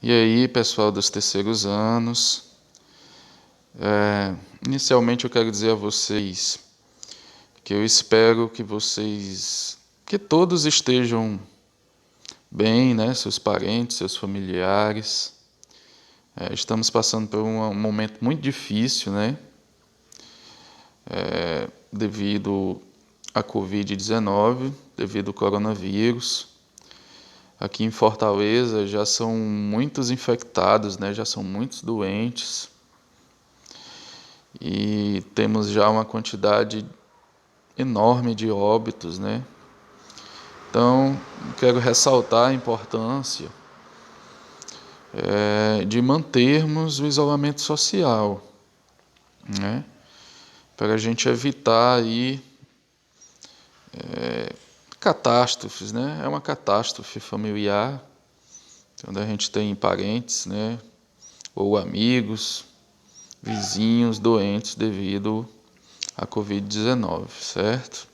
E aí, pessoal dos terceiros anos, inicialmente eu quero dizer a vocês que eu espero que todos estejam bem, né? Seus parentes, seus familiares. Estamos passando por um momento muito difícil, né? Devido à Covid-19, devido ao coronavírus. Aqui em Fortaleza já são muitos infectados, né? Já são muitos doentes. E temos já uma quantidade enorme de óbitos, né? Então, quero ressaltar a importância de mantermos o isolamento social, né? Para a gente evitar aí catástrofes, né? É uma catástrofe familiar, onde a gente tem parentes, né? Ou amigos, vizinhos doentes devido à Covid-19, certo?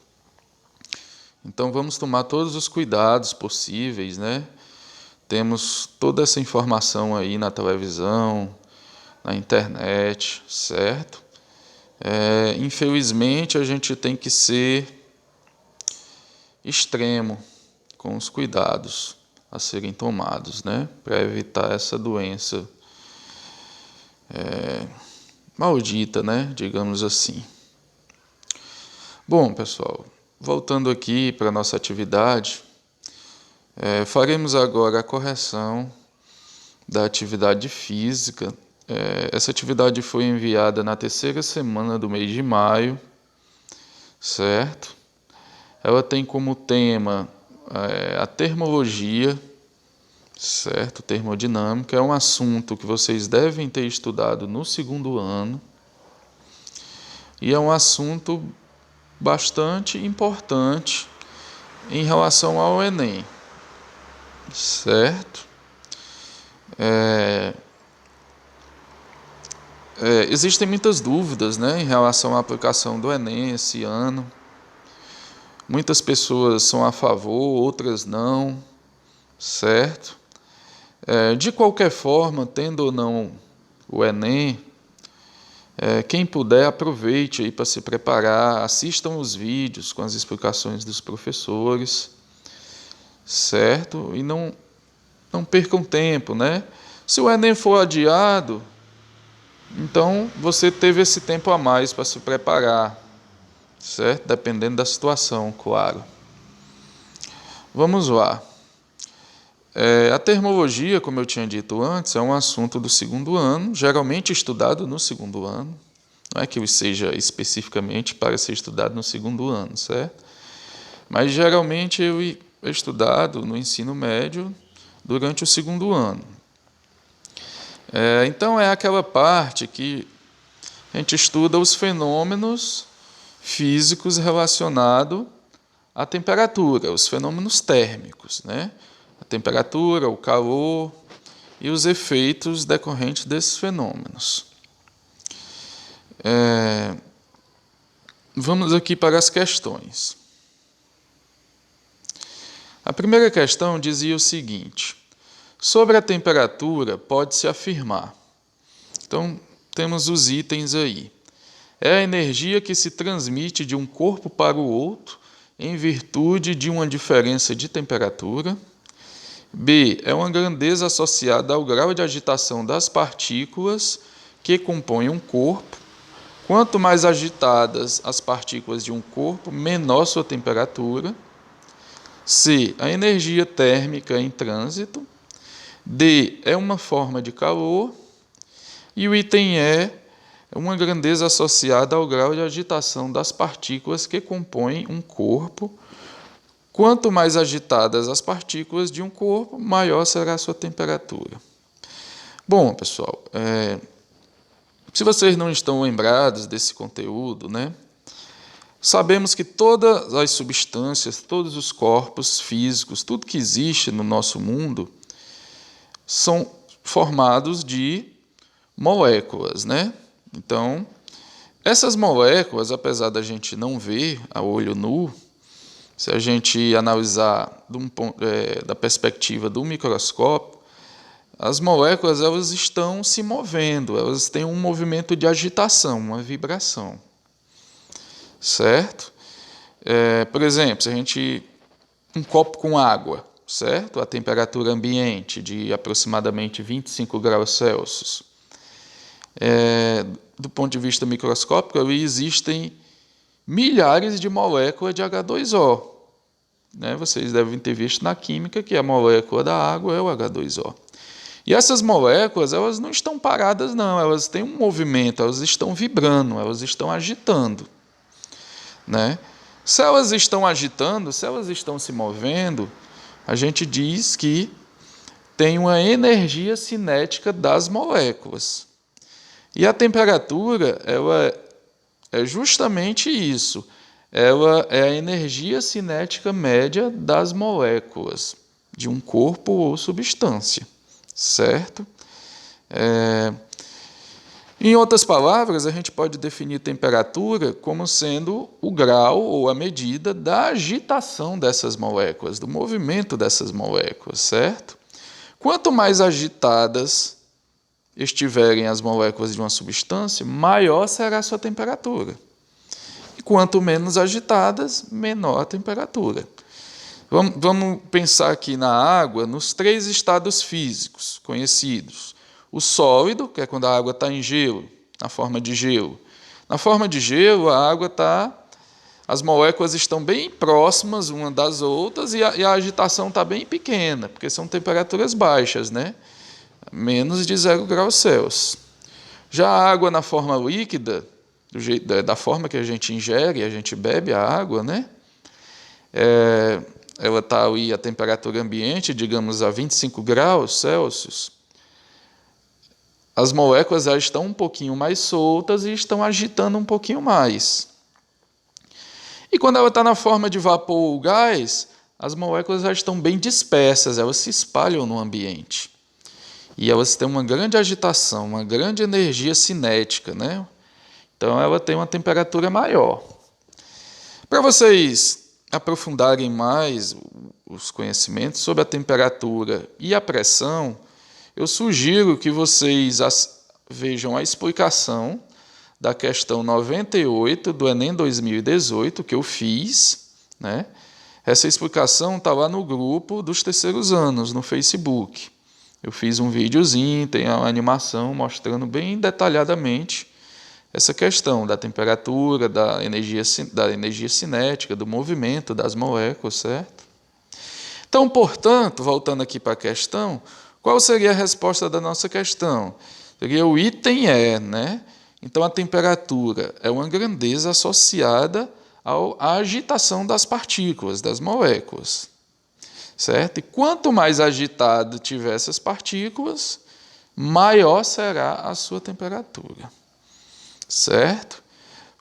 Então vamos tomar todos os cuidados possíveis, né? Temos toda essa informação aí na televisão, na internet, certo? Infelizmente a gente tem que ser extremo com os cuidados a serem tomados, né? Para evitar essa doença maldita, né? Digamos assim. Bom, pessoal, voltando aqui para a nossa atividade, faremos agora a correção da atividade física. Essa atividade foi enviada na terceira semana do mês de maio, certo? Ela tem como tema a termologia, certo? Termodinâmica é um assunto que vocês devem ter estudado no segundo ano e é um assunto bastante importante em relação ao Enem, certo? Existem muitas dúvidas, né, em relação à aplicação do Enem esse ano. Muitas pessoas são a favor, outras não, certo? De qualquer forma, tendo ou não o Enem, quem puder aproveite aí para se preparar, assistam os vídeos com as explicações dos professores, certo? E não percam tempo, né? Se o Enem for adiado, então você teve esse tempo a mais para se preparar, certo? Dependendo da situação, claro. Vamos lá. A termologia, como eu tinha dito antes, é um assunto do segundo ano, geralmente estudado no segundo ano. Não é que ele seja especificamente para ser estudado no segundo ano, certo? Mas geralmente ele é estudado no ensino médio durante o segundo ano. Então é aquela parte que a gente estuda os fenômenos físicos relacionados à temperatura, os fenômenos térmicos, né? A temperatura, o calor e os efeitos decorrentes desses fenômenos. Vamos aqui para as questões. A primeira questão dizia o seguinte: sobre a temperatura pode-se afirmar. Então, temos os itens aí. É a energia que se transmite de um corpo para o outro em virtude de uma diferença de temperatura. B. É uma grandeza associada ao grau de agitação das partículas que compõem um corpo. Quanto mais agitadas as partículas de um corpo, menor sua temperatura. C. A energia térmica em trânsito. D. É uma forma de calor. E o item E. É uma grandeza associada ao grau de agitação das partículas que compõem um corpo. Quanto mais agitadas as partículas de um corpo, maior será a sua temperatura. Bom, pessoal, se vocês não estão lembrados desse conteúdo, né, sabemos que todas as substâncias, todos os corpos físicos, tudo que existe no nosso mundo, são formados de moléculas, né? Então, essas moléculas, apesar da gente não ver a olho nu, se a gente analisar da perspectiva do microscópio, as moléculas elas estão se movendo, elas têm um movimento de agitação, uma vibração, certo? Por exemplo, se a gente um copo com água, certo? A temperatura ambiente de aproximadamente 25 graus Celsius. Do ponto de vista microscópico, ali existem milhares de moléculas de H2O. Né? Vocês devem ter visto na química que a molécula da água é o H2O. E essas moléculas, elas não estão paradas, não. Elas têm um movimento, elas estão vibrando, elas estão agitando. Né? Se elas estão agitando, se elas estão se movendo, a gente diz que tem uma energia cinética das moléculas. E a temperatura, ela é justamente isso. Ela é a energia cinética média das moléculas de um corpo ou substância, certo? Em outras palavras, a gente pode definir temperatura como sendo o grau ou a medida da agitação dessas moléculas, do movimento dessas moléculas, certo? Quanto mais agitadas estiverem as moléculas de uma substância, maior será a sua temperatura. E quanto menos agitadas, menor a temperatura. Vamos pensar aqui na água nos 3 estados físicos conhecidos. O sólido, que é quando a água está em gelo, na forma de gelo. Na forma de gelo, a água as moléculas estão bem próximas umas das outras e a agitação está bem pequena, porque são temperaturas baixas, né? Menos de 0 graus Celsius. Já a água na forma líquida, da forma que a gente ingere, a gente bebe a água, né? Ela está ali a temperatura ambiente, digamos, a 25 graus Celsius. As moléculas já estão um pouquinho mais soltas e estão agitando um pouquinho mais. E quando ela está na forma de vapor ou gás, as moléculas já estão bem dispersas, elas se espalham no ambiente. E elas têm uma grande agitação, uma grande energia cinética, né? Então ela tem uma temperatura maior. Para vocês aprofundarem mais os conhecimentos sobre a temperatura e a pressão, eu sugiro que vocês vejam a explicação da questão 98 do Enem 2018, que eu fiz, né? Essa explicação está lá no grupo dos terceiros anos, no Facebook. Eu fiz um videozinho, tem uma animação mostrando bem detalhadamente essa questão da temperatura, da energia cinética, do movimento das moléculas, certo? Então, portanto, voltando aqui para a questão, qual seria a resposta da nossa questão? Seria o item E, né? Então, a temperatura é uma grandeza associada à agitação das partículas, das moléculas, certo? E quanto mais agitado tiver essas partículas, maior será a sua temperatura, certo?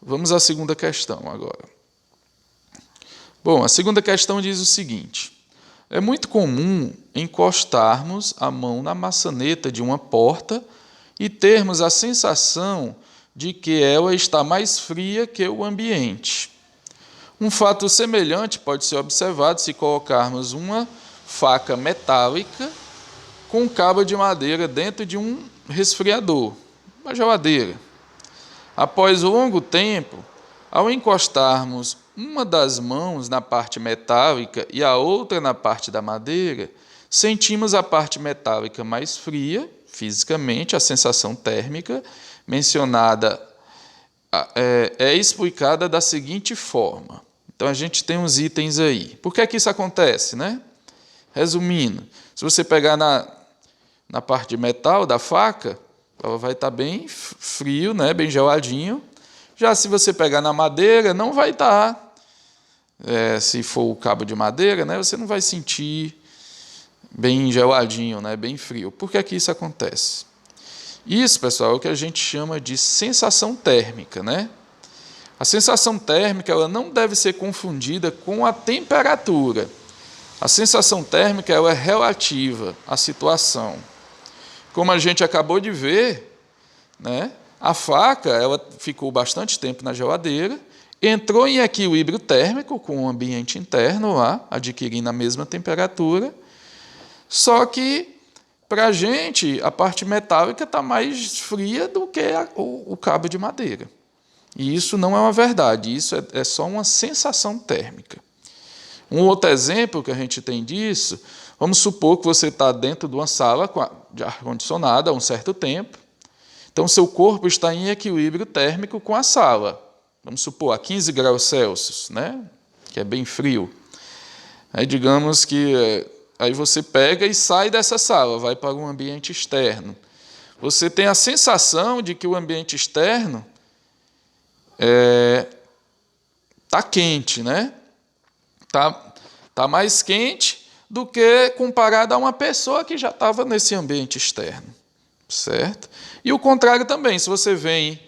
Vamos à segunda questão agora. Bom, a segunda questão diz o seguinte: é muito comum encostarmos a mão na maçaneta de uma porta e termos a sensação de que ela está mais fria que o ambiente. Um fato semelhante pode ser observado se colocarmos uma faca metálica com um cabo de madeira dentro de um resfriador, uma geladeira. Após longo tempo, ao encostarmos uma das mãos na parte metálica e a outra na parte da madeira, sentimos a parte metálica mais fria, fisicamente, a sensação térmica mencionada é explicada da seguinte forma. Então, a gente tem uns itens aí. Por que é que isso acontece, né? Resumindo, se você pegar na parte de metal da faca, ela vai estar bem frio, né? Bem geladinho. Já se você pegar na madeira, não vai estar. Se for o cabo de madeira, né? Você não vai sentir bem geladinho, né? Bem frio. Por que é que isso acontece? Isso, pessoal, é o que a gente chama de sensação térmica, né? A sensação térmica ela não deve ser confundida com a temperatura. A sensação térmica ela é relativa à situação. Como a gente acabou de ver, né, a faca ela ficou bastante tempo na geladeira, entrou em equilíbrio térmico com o ambiente interno lá, adquirindo a mesma temperatura, só que para a gente, a parte metálica está mais fria do que o cabo de madeira. E isso não é uma verdade, isso é só uma sensação térmica. Um outro exemplo que a gente tem disso, vamos supor que você está dentro de uma sala de ar-condicionado há um certo tempo, então seu corpo está em equilíbrio térmico com a sala. Vamos supor, a 15 graus Celsius, né? Que é bem frio. Aí digamos que aí você pega e sai dessa sala, vai para um ambiente externo. Você tem a sensação de que o ambiente externo está quente, né? Tá mais quente do que comparado a uma pessoa que já estava nesse ambiente externo, certo? E o contrário também, se você vem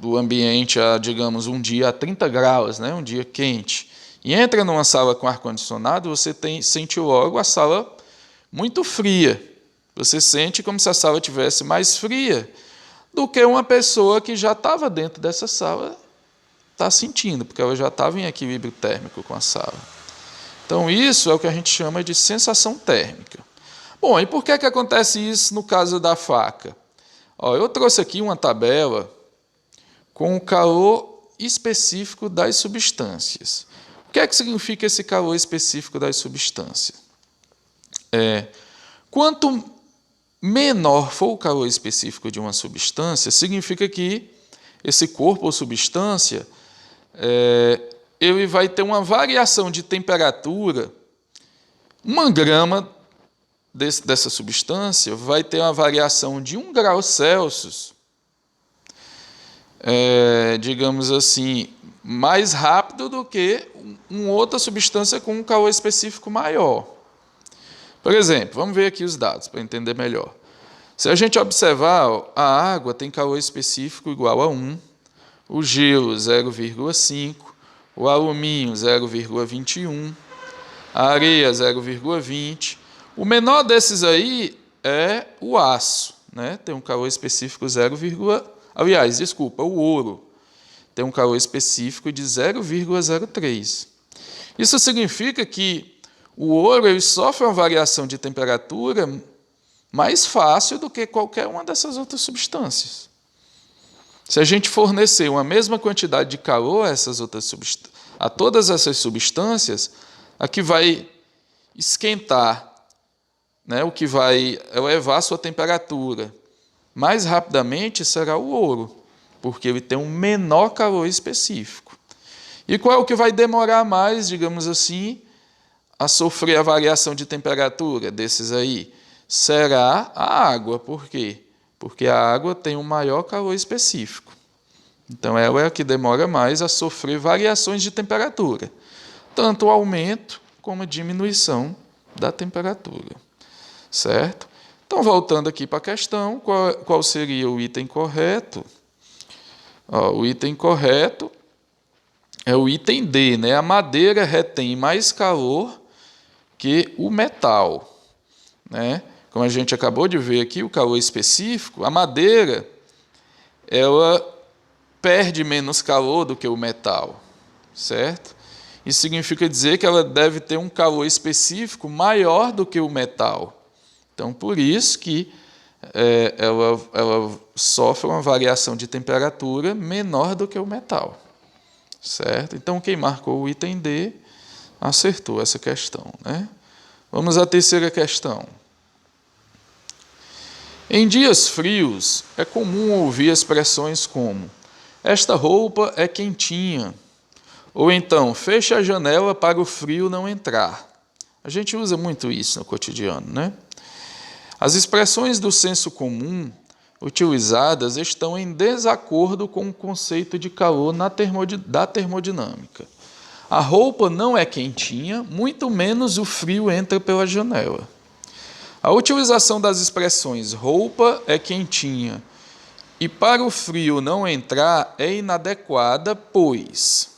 do ambiente a, digamos, um dia a 30 graus, né? Um dia quente, e entra numa sala com ar-condicionado, você sente logo a sala muito fria. Você sente como se a sala tivesse mais fria do que uma pessoa que já estava dentro dessa sala está sentindo, porque ela já estava em equilíbrio térmico com a sala. Então, isso é o que a gente chama de sensação térmica. Bom, e por que acontece isso no caso da faca? Eu trouxe aqui uma tabela com o calor específico das substâncias. O que significa esse calor específico das substâncias? Quanto menor for o calor específico de uma substância, significa que esse corpo ou substância ele vai ter uma variação de temperatura. 1 grama dessa substância vai ter uma variação de 1 grau Celsius, digamos assim, mais rápido do que uma outra substância com um calor específico maior. Por exemplo, vamos ver aqui os dados para entender melhor. Se a gente observar, a água tem calor específico igual a 1, o gelo 0,5, o alumínio 0,21, a areia 0,20. O menor desses aí é o aço, né? Tem um calor específico 0, aliás, desculpa, o ouro tem um calor específico de 0,03. Isso significa que o ouro ele sofre uma variação de temperatura mais fácil do que qualquer uma dessas outras substâncias. Se a gente fornecer uma mesma quantidade de calor a todas essas substâncias, a que vai esquentar, né, o que vai elevar a sua temperatura mais rapidamente será o ouro, porque ele tem um menor calor específico. E qual é o que vai demorar mais, digamos assim, a sofrer a variação de temperatura desses aí? Será a água. Por quê? Porque a água tem um maior calor específico. Então, ela é a que demora mais a sofrer variações de temperatura, tanto o aumento como a diminuição da temperatura. Certo? Então, voltando aqui para a questão, qual seria o item correto? O item correto é o item D, né? A madeira retém mais calor que o metal, né? Como a gente acabou de ver aqui, o calor específico, a madeira ela perde menos calor do que o metal, certo? Isso significa dizer que ela deve ter um calor específico maior do que o metal. Então, por isso que ela sofre uma variação de temperatura menor do que o metal, certo? Então, quem marcou o item D acertou essa questão, né? Vamos à terceira questão. Em dias frios, é comum ouvir expressões como esta roupa é quentinha, ou então feche a janela para o frio não entrar. A gente usa muito isso no cotidiano, né? As expressões do senso comum utilizadas estão em desacordo com o conceito de calor da termodinâmica. A roupa não é quentinha, muito menos o frio entra pela janela. A utilização das expressões roupa é quentinha e para o frio não entrar é inadequada, pois...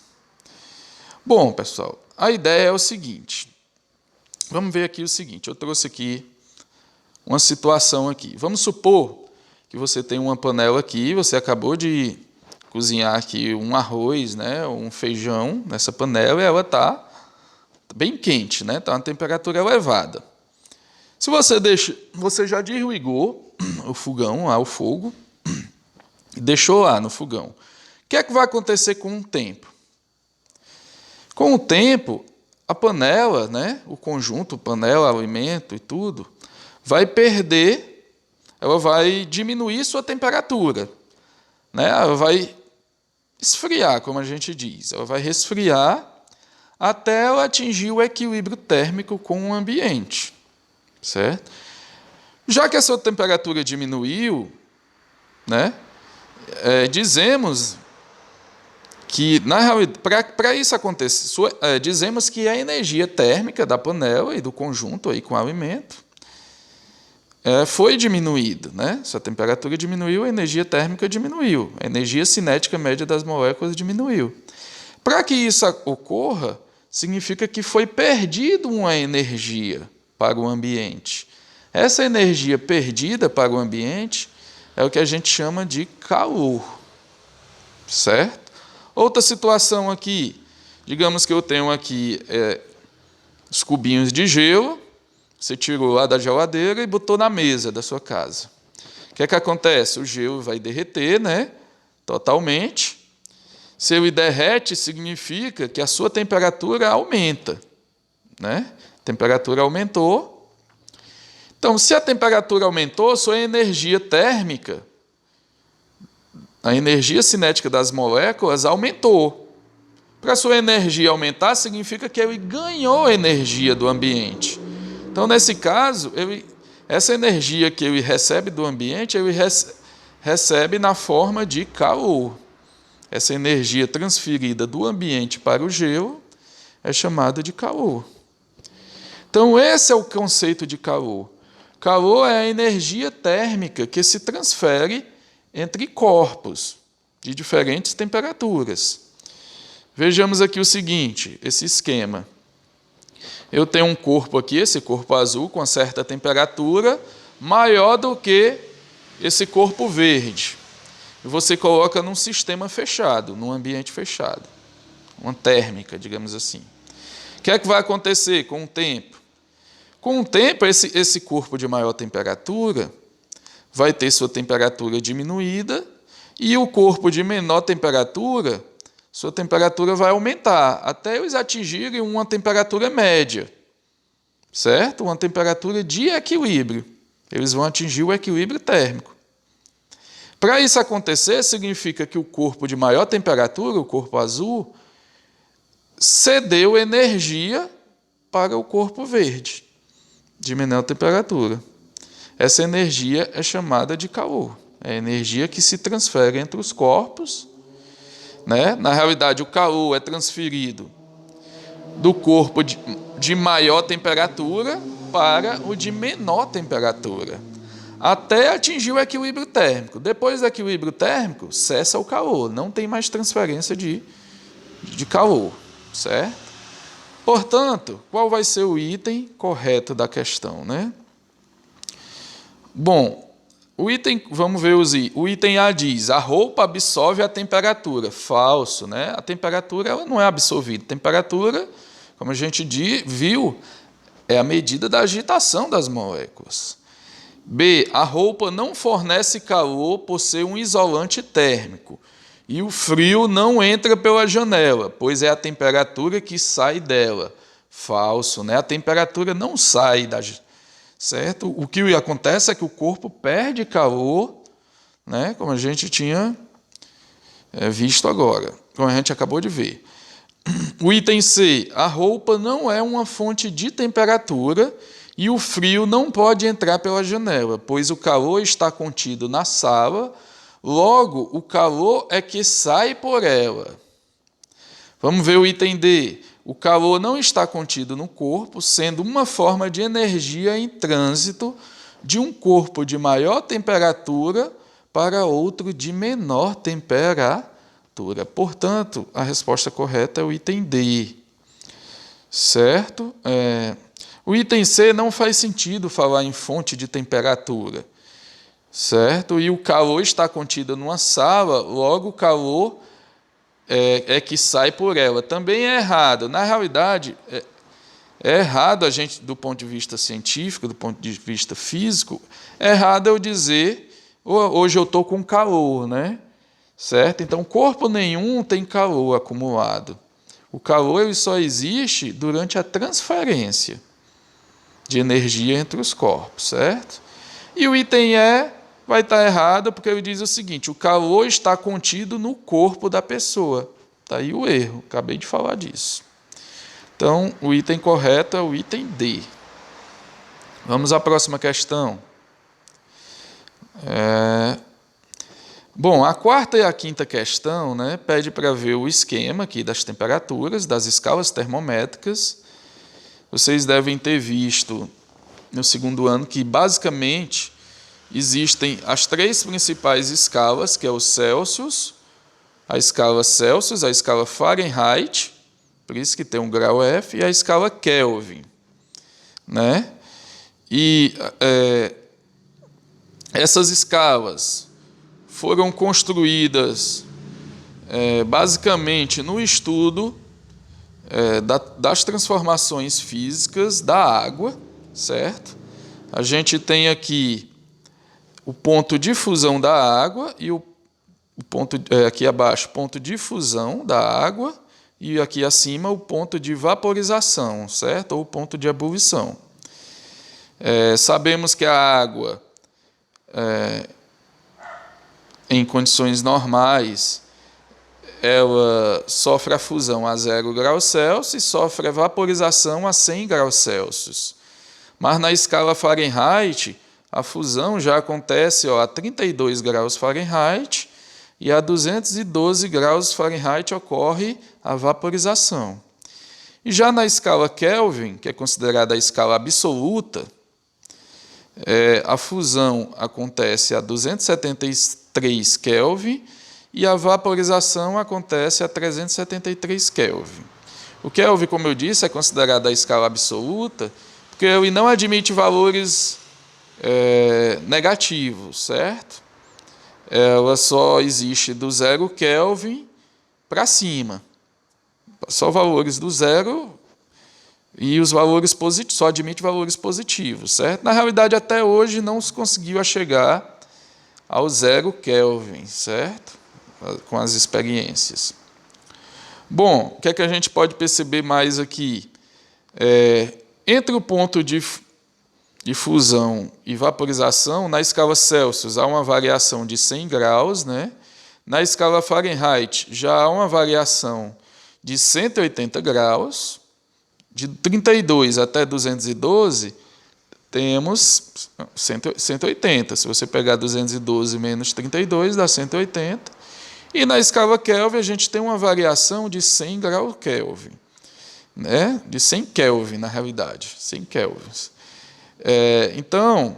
Bom, pessoal, a ideia é o seguinte. Vamos ver aqui o seguinte. Eu trouxe aqui uma situação aqui. Vamos supor que você tem uma panela aqui, você acabou de cozinhar aqui um arroz, né, um feijão nessa panela e ela está bem quente, né, está uma temperatura elevada. Se você já desligou o fogão, o fogo, e deixou lá no fogão. O que é que vai acontecer com o tempo? Com o tempo, a panela, né, o conjunto, panela, alimento e tudo, vai perder, ela vai diminuir sua temperatura, né? Ela vai esfriar, como a gente diz. Ela vai resfriar até ela atingir o equilíbrio térmico com o ambiente, certo? Já que a sua temperatura diminuiu, né, dizemos que, na realidade, para isso acontecer, dizemos que a energia térmica da panela e do conjunto aí com o alimento foi diminuída, né? Se a temperatura diminuiu, a energia térmica diminuiu, a energia cinética média das moléculas diminuiu. Para que isso ocorra, significa que foi perdida uma energia para o ambiente. Essa energia perdida para o ambiente é o que a gente chama de calor, certo? Outra situação aqui, digamos que eu tenho aqui os cubinhos de gelo, você tirou lá da geladeira e botou na mesa da sua casa. O que é que acontece? O gelo vai derreter, né, totalmente. Se ele derrete, significa que a sua temperatura aumenta, né? A temperatura aumentou. Então, se a temperatura aumentou, sua energia térmica, a energia cinética das moléculas aumentou. Para a sua energia aumentar, significa que ele ganhou energia do ambiente. Então, nesse caso, essa energia que ele recebe do ambiente, ele recebe na forma de calor. Essa energia transferida do ambiente para o gelo é chamada de calor. Então, esse é o conceito de calor. Calor é a energia térmica que se transfere entre corpos de diferentes temperaturas. Vejamos aqui o seguinte, esse esquema. Eu tenho um corpo aqui, esse corpo azul, com certa temperatura, maior do que esse corpo verde. E você coloca num sistema fechado, num ambiente fechado. Uma térmica, digamos assim. O que é que vai acontecer com o tempo? Com o tempo, esse corpo de maior temperatura vai ter sua temperatura diminuída e o corpo de menor temperatura, sua temperatura vai aumentar até eles atingirem uma temperatura média, certo? Uma temperatura de equilíbrio. Eles vão atingir o equilíbrio térmico. Para isso acontecer, significa que o corpo de maior temperatura, o corpo azul, cedeu energia para o corpo verde, de menor temperatura. Essa energia é chamada de calor. É a energia que se transfere entre os corpos, né? Na realidade, o calor é transferido do corpo de maior temperatura para o de menor temperatura, até atingir o equilíbrio térmico. Depois do equilíbrio térmico, cessa o calor, não tem mais transferência de calor, certo? Portanto, qual vai ser o item correto da questão, né? Bom, vamos ver o item A diz, a roupa absorve a temperatura. Falso, né? A temperatura ela não é absorvida. A temperatura, como a gente viu, é a medida da agitação das moléculas. B, a roupa não fornece calor por ser um isolante térmico. E o frio não entra pela janela, pois é a temperatura que sai dela. Falso, né? A temperatura não sai da janela. Certo? O que acontece é que o corpo perde calor, né? Como a gente tinha visto agora, como a gente acabou de ver. O item C, a roupa não é uma fonte de temperatura e o frio não pode entrar pela janela, pois o calor está contido na sala, logo o calor é que sai por ela. Vamos ver o item D. O calor não está contido no corpo, sendo uma forma de energia em trânsito de um corpo de maior temperatura para outro de menor temperatura. Portanto, a resposta correta é o item D. Certo? O item C não faz sentido falar em fonte de temperatura. Certo? E o calor está contido numa sala, logo o calor é que sai por ela. Também é errado. Na realidade, É errado a gente, do ponto de vista científico, do ponto de vista físico, é errado eu dizer, hoje eu estou com calor, né? Certo? Então, corpo nenhum tem calor acumulado. O calor ele só existe durante a transferência de energia entre os corpos, certo? E o item E vai estar errado porque ele diz o seguinte: o calor está contido no corpo da pessoa. Está aí o erro, acabei de falar disso. Então, o item correto é o item D. Vamos à próxima questão. Bom, a quarta e a quinta questão, né, pede para ver o esquema aqui das temperaturas, das escalas termométricas. Vocês devem ter visto no segundo ano que, basicamente, existem as três principais escalas, que é o Celsius, a escala Fahrenheit, por isso que tem um grau F, e a escala Kelvin, né? E essas escalas foram construídas basicamente no estudo das transformações físicas da água, certo? A gente tem aqui o ponto de fusão da água e o ponto aqui abaixo, ponto de fusão da água, e aqui acima o ponto de vaporização, certo? Ou ponto de ebulição. Sabemos que a água, em condições normais, ela sofre a fusão a 0 graus Celsius e sofre a vaporização a 100 graus Celsius. Mas na escala Fahrenheit, a fusão já acontece a 32 graus Fahrenheit e a 212 graus Fahrenheit ocorre a vaporização. E já na escala Kelvin, que é considerada a escala absoluta, a fusão acontece a 273 Kelvin e a vaporização acontece a 373 Kelvin. O Kelvin, como eu disse, é considerado a escala absoluta porque ele não admite valores negativos, certo? Ela só existe do 0 Kelvin para cima. Só valores do 0 e os valores positivos, só admite valores positivos, certo? Na realidade, até hoje não se conseguiu chegar ao 0 Kelvin, certo? Com as experiências. Bom, o que é que a gente pode perceber mais aqui? Entre o ponto de fusão e vaporização, na escala Celsius há uma variação de 100 graus, né? Na escala Fahrenheit já há uma variação de 180 graus, de 32 até 212 temos 180. Se você pegar 212 menos 32, dá 180. E na escala Kelvin a gente tem uma variação de 100 graus Kelvin, né? De 100 Kelvin, na realidade, 100 Kelvins. Então,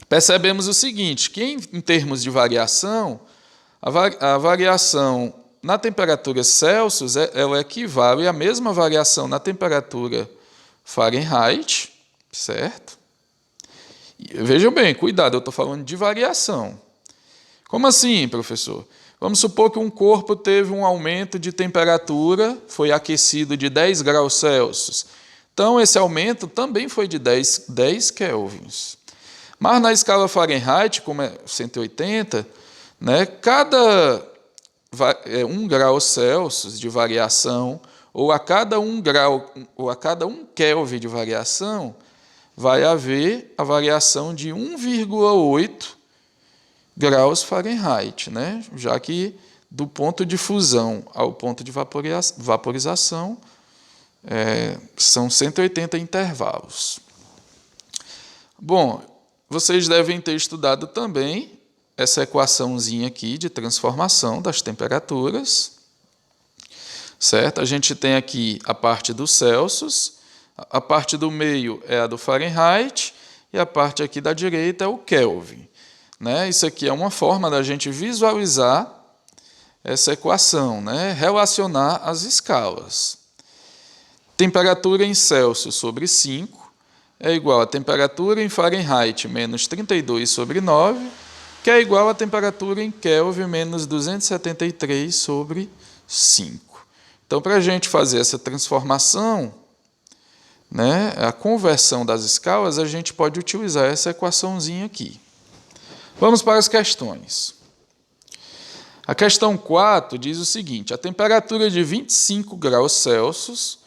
percebemos o seguinte, que em termos de variação, a variação na temperatura Celsius ela equivale à mesma variação na temperatura Fahrenheit, certo? Vejam bem, cuidado, eu estou falando de variação. Como assim, professor? Vamos supor que um corpo teve um aumento de temperatura, foi aquecido de 10 graus Celsius. Então, esse aumento também foi de 10 kelvins. Mas na escala Fahrenheit, como é 180, né, cada 1 grau Celsius de variação, ou a cada 1 Kelvin de variação, vai haver a variação de 1,8 graus Fahrenheit, né? Já que do ponto de fusão ao ponto de vaporização são 180 intervalos. Bom, vocês devem ter estudado também essa equaçãozinha aqui de transformação das temperaturas, certo? A gente tem aqui a parte do Celsius, a parte do meio é a do Fahrenheit e a parte aqui da direita é o Kelvin, né? Isso aqui é uma forma da gente visualizar essa equação, né? Relacionar as escalas. Temperatura em Celsius sobre 5 é igual a temperatura em Fahrenheit menos 32 sobre 9, que é igual a temperatura em Kelvin menos 273 sobre 5. Então, para a gente fazer essa transformação, né, a conversão das escalas, a gente pode utilizar essa equaçãozinha aqui. Vamos para as questões. A questão 4 diz o seguinte: a temperatura de 25 graus Celsius,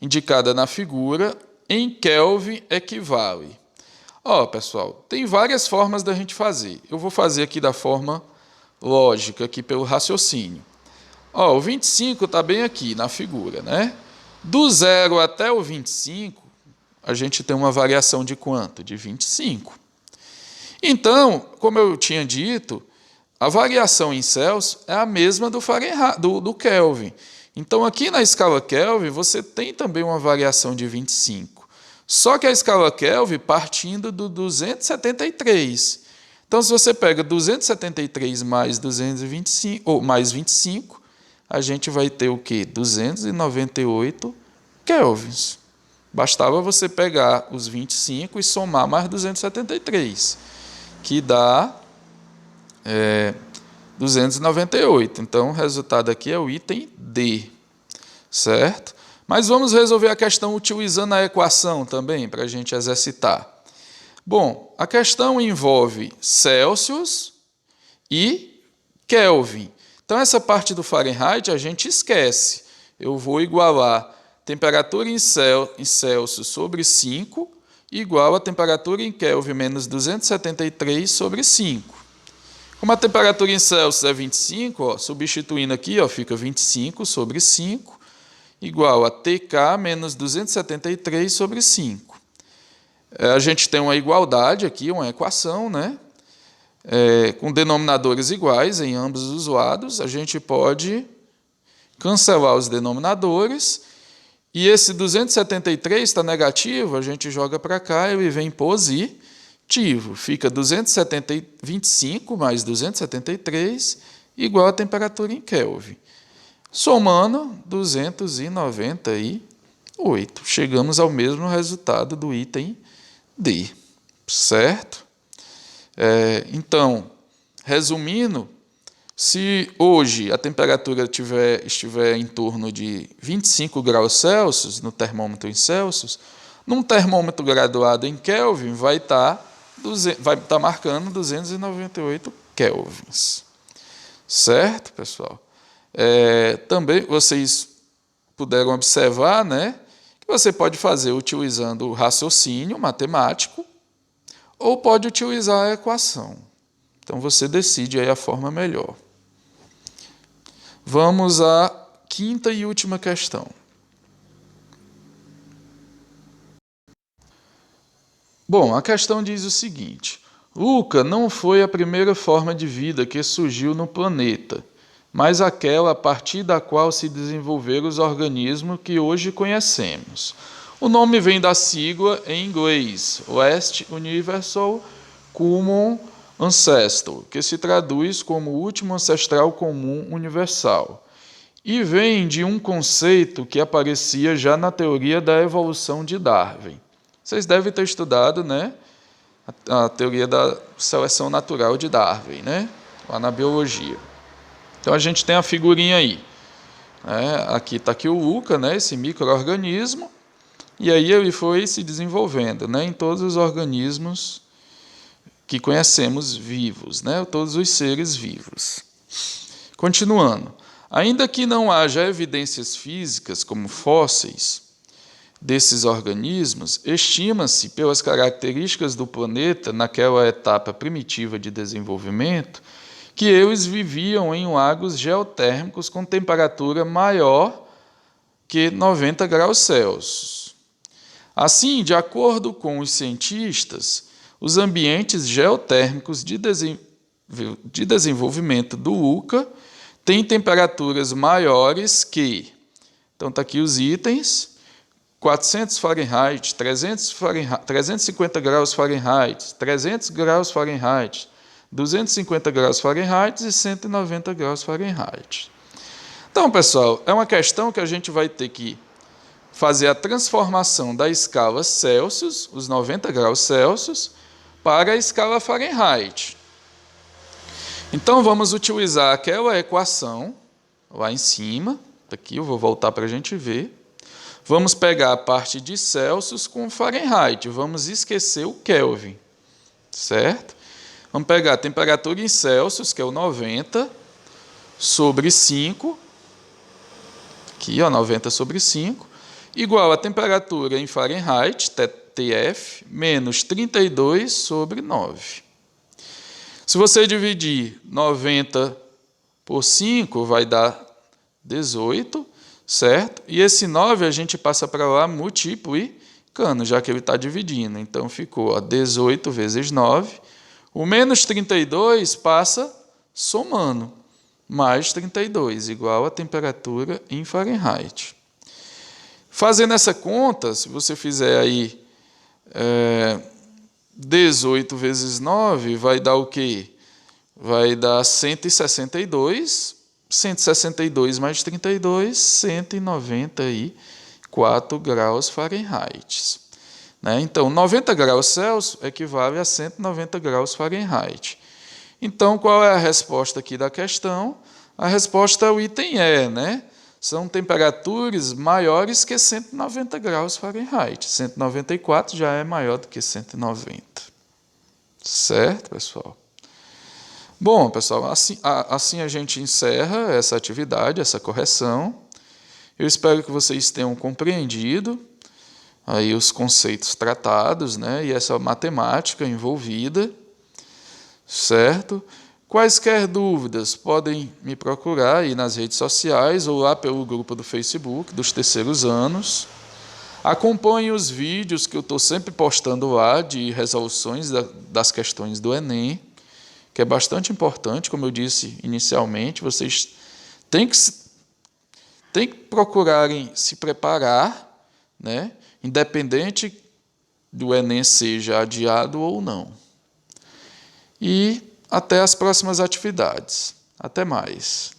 indicada na figura, em Kelvin equivale. Pessoal, tem várias formas da gente fazer. Eu vou fazer aqui da forma lógica, aqui pelo raciocínio. O 25 está bem aqui na figura, né? Do 0 até o 25, a gente tem uma variação de quanto? De 25. Então, como eu tinha dito, a variação em Celsius é a mesma do Fahrenheit, do Kelvin. Então, aqui na escala Kelvin, você tem também uma variação de 25. Só que a escala Kelvin partindo do 273. Então, se você pega 273 mais 225, ou mais 25, a gente vai ter o quê? 298 kelvins. Bastava você pegar os 25 e somar mais 273, que dá 298. Então, o resultado aqui é o item D, certo? Mas vamos resolver a questão utilizando a equação também, para a gente exercitar. Bom, a questão envolve Celsius e Kelvin. Então, essa parte do Fahrenheit a gente esquece. Eu vou igualar temperatura em Celsius sobre 5 igual a temperatura em Kelvin menos 273 sobre 5. Como a temperatura em Celsius é 25, substituindo aqui, fica 25 sobre 5 igual a TK menos 273 sobre 5. A gente tem uma igualdade aqui, uma equação, né? Com denominadores iguais em ambos os lados, a gente pode cancelar os denominadores, e esse 273 está negativo, a gente joga para cá e ele vem positivo. Fica 25 mais 273 igual a temperatura em Kelvin. Somando 298. Chegamos ao mesmo resultado do item D, certo? Então, resumindo, se hoje a temperatura estiver em torno de 25 graus Celsius, no termômetro em Celsius, num termômetro graduado em Kelvin vai estar marcando 298 kelvins. Certo, pessoal? Também vocês puderam observar, né, que você pode fazer utilizando o raciocínio matemático ou pode utilizar a equação. Então, você decide aí a forma melhor. Vamos à quinta e última questão. Bom, a questão diz o seguinte: Luca não foi a primeira forma de vida que surgiu no planeta, mas aquela a partir da qual se desenvolveram os organismos que hoje conhecemos. O nome vem da sigla em inglês, Last Universal Common Ancestor, que se traduz como último ancestral comum universal, e vem de um conceito que aparecia já na teoria da evolução de Darwin. Vocês devem ter estudado, né, a teoria da seleção natural de Darwin, né, lá na biologia. Então a gente tem a figurinha aí. Aqui está aqui o Luca, né, esse micro-organismo, e aí ele foi se desenvolvendo, né, em todos os organismos que conhecemos vivos, né, todos os seres vivos. Continuando. Ainda que não haja evidências físicas, como fósseis, desses organismos, estima-se, pelas características do planeta naquela etapa primitiva de desenvolvimento, que eles viviam em lagos geotérmicos com temperatura maior que 90 graus Celsius. Assim, de acordo com os cientistas, os ambientes geotérmicos de desenvolvimento do Luca têm temperaturas maiores que... Então, está aqui os itens: 400 Fahrenheit, 350 graus Fahrenheit, 300 graus Fahrenheit, 250 graus Fahrenheit e 190 graus Fahrenheit. Então, pessoal, é uma questão que a gente vai ter que fazer a transformação da escala Celsius, os 90 graus Celsius, para a escala Fahrenheit. Então, vamos utilizar aquela equação lá em cima. Aqui eu vou voltar para a gente ver. Vamos pegar a parte de Celsius com Fahrenheit. Vamos esquecer o Kelvin, certo? Vamos pegar a temperatura em Celsius, que é o 90, sobre 5. Aqui, ó, 90 sobre 5. Igual a temperatura em Fahrenheit, TF, menos 32 sobre 9. Se você dividir 90 por 5, vai dar 18, certo? E esse 9 a gente passa para lá multiplicando, já que ele está dividindo. Então, ficou ó, 18 vezes 9. O menos 32 passa somando, mais 32, igual a temperatura em Fahrenheit. Fazendo essa conta, se você fizer aí 18 vezes 9, vai dar o quê? Vai dar 162, 162 mais 32, 194 graus Fahrenheit. Né? Então, 90 graus Celsius equivale a 190 graus Fahrenheit. Então, qual é a resposta aqui da questão? A resposta é o item E, né? São temperaturas maiores que 190 graus Fahrenheit. 194 já é maior do que 190. Certo, pessoal? Bom, pessoal, assim a gente encerra essa atividade, essa correção. Eu espero que vocês tenham compreendido aí os conceitos tratados, né, e essa matemática envolvida, certo? Quaisquer dúvidas, podem me procurar aí nas redes sociais ou lá pelo grupo do Facebook dos terceiros anos. Acompanhe os vídeos que eu estou sempre postando lá de resoluções das questões do Enem, que é bastante importante, como eu disse inicialmente, vocês têm que procurarem se preparar, né? Independente do Enem seja adiado ou não. E até as próximas atividades. Até mais.